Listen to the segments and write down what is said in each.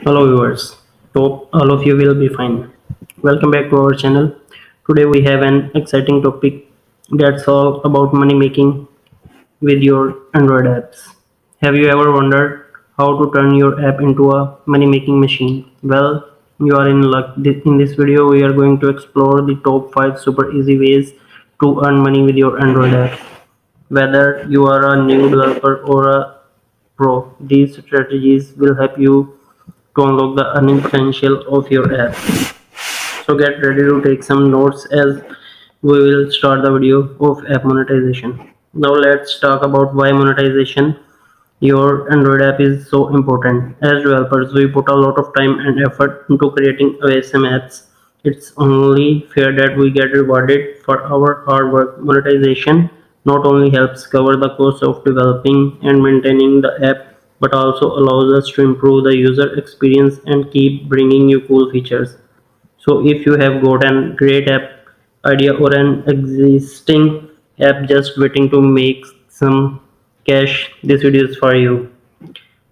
Hello viewers, hope all of you will be fine. Welcome back to our channel. Today we have an exciting topic that's all about money making with your Android apps. Have you ever wondered how to turn your app into a money making machine? Well, you are in luck. In this video we are going to explore the top 5 super easy ways to earn money with your Android app. Whether you are a new developer or a pro, these strategies will help you to unlock the earning potential of your app. So get ready to take some notes as we will start the video of app monetization. Now let's talk about why monetization your Android app is so important. As developers, we put a lot of time and effort into creating awesome apps. It's only fair that we get rewarded for our hard work. Monetization not only helps cover the cost of developing and maintaining the app, but also allows us to improve the user experience and keep bringing you cool features. So if you have got a great app idea or an existing app just waiting to make some cash, this video is for you.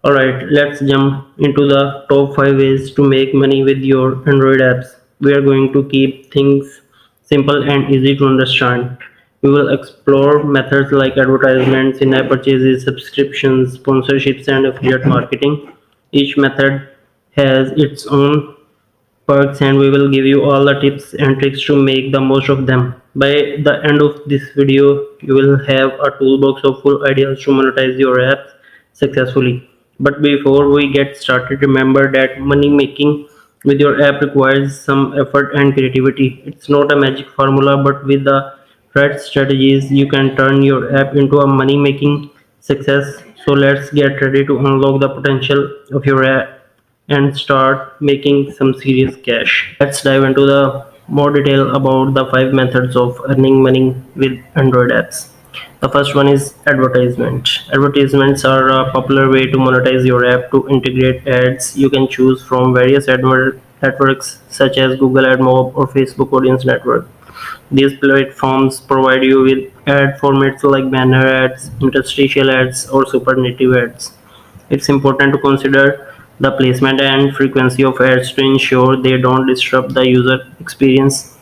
Alright, let's jump into the top 5 ways to make money with your Android apps. We are going to keep things simple and easy to understand. We will explore methods like advertisements, in-app purchases, subscriptions, sponsorships, and affiliate marketing. Each method has its own perks and we will give you all the tips and tricks to make the most of them. By the end of this video, you will have a toolbox of full ideas to monetize your apps successfully. But before we get started, remember that money making with your app requires some effort and creativity. It's not a magic formula, but with the right strategies, you can turn your app into a money making success. So let's get ready to unlock the potential of your app and start making some serious cash. Let's dive into the more detail about the 5 methods of earning money with Android apps. The first one is advertisement. Advertisements are a popular way to monetize your app. To integrate ads, you can choose from various networks such as Google AdMob or Facebook Audience Network. These platforms provide you with ad formats like banner ads, interstitial ads, or superlative ads. It's important to consider the placement and frequency of ads to ensure they don't disrupt the user experience.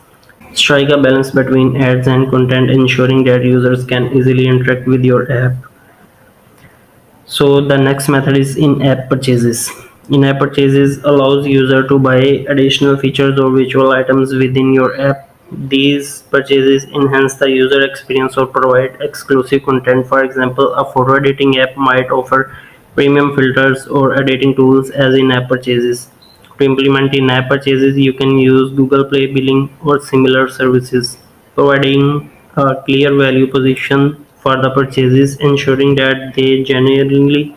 Strike a balance between ads and content, ensuring that users can easily interact with your app. So the next method is in-app purchases. In-app purchases allows user to buy additional features or visual items within your app. These purchases enhance the user experience or provide exclusive content. For example, a photo editing app might offer premium filters or editing tools as in-app purchases. To implement in-app purchases, you can use Google Play billing or similar services, providing a clear value position for the purchases, ensuring that they genuinely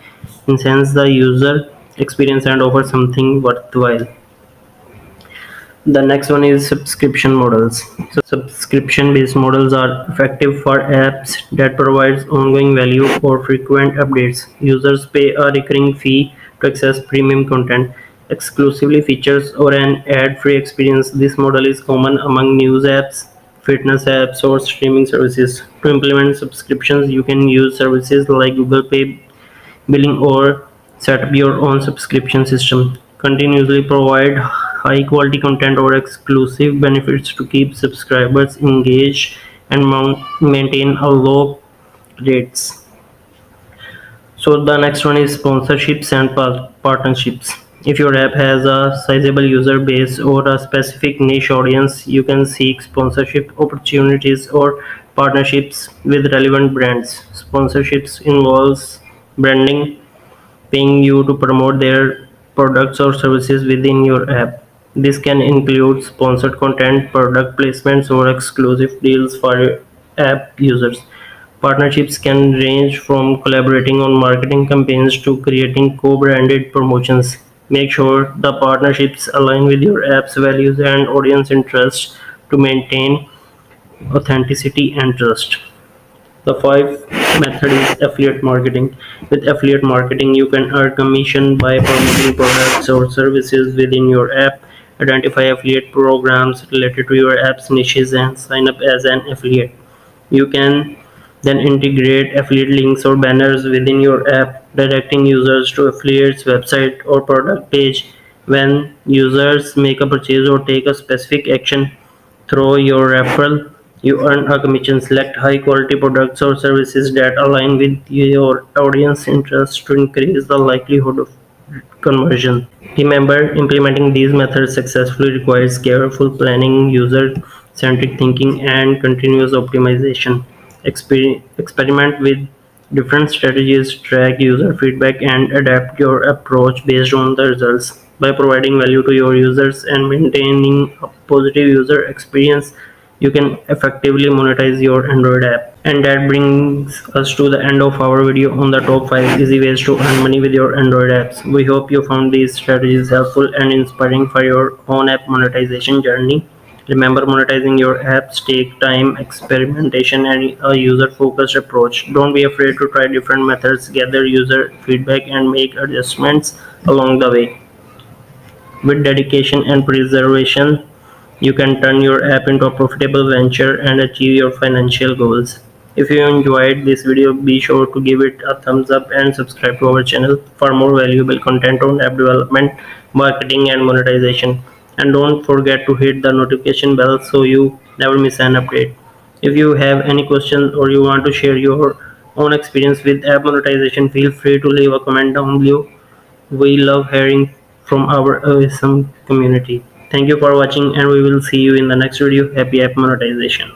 enhance the user experience and offer something worthwhile. The next one is subscription models. So subscription based models are effective for apps that provides ongoing value or frequent updates. Users pay a recurring fee to access premium content, exclusively features, or an ad-free experience. This model is common among news apps, fitness apps, or streaming services. To implement subscriptions, you can use services like Google Pay billing or set up your own subscription system. Continuously provide high quality content or exclusive benefits to keep subscribers engaged and maintain a low rates. So the next one is sponsorships and partnerships. If your app has a sizable user base or a specific niche audience, you can seek sponsorship opportunities or partnerships with relevant brands. Sponsorships involves branding, paying you to promote their products or services within your app. This can include sponsored content, product placements, or exclusive deals for your app users. Partnerships can range from collaborating on marketing campaigns to creating co-branded promotions. Make sure the partnerships align with your app's values and audience interests to maintain authenticity and trust. The 5 method is affiliate marketing. With affiliate marketing, you can earn commission by promoting products or services within your app. Identify affiliate programs related to your app's niches and sign up as an affiliate. You can then integrate affiliate links or banners within your app, directing users to affiliates website or product page. When users make a purchase or take a specific action through your referral, you earn a commission. Select high quality products or services that align with your audience interests to increase the likelihood of conversion. Remember, implementing these methods successfully requires careful planning, user-centric thinking, and continuous optimization. Experiment with different strategies, track user feedback, and adapt your approach based on the results. By providing value to your users and maintaining a positive user experience, you can effectively monetize your Android app. And that brings us to the end of our video on the top 5 easy ways to earn money with your Android apps. We hope you found these strategies helpful and inspiring for your own app monetization journey. Remember, monetizing your apps take time, experimentation, and a user-focused approach. Don't be afraid to try different methods, gather user feedback, and make adjustments along the way. With dedication and preservation, you can turn your app into a profitable venture and achieve your financial goals. If you enjoyed this video, be sure to give it a thumbs up and subscribe to our channel for more valuable content on app development, marketing, and monetization. And don't forget to hit the notification bell so you never miss an update. If you have any questions or you want to share your own experience with app monetization, feel free to leave a comment down below. We love hearing from our awesome community. Thank you for watching, and we will see you in the next video. Happy app monetization.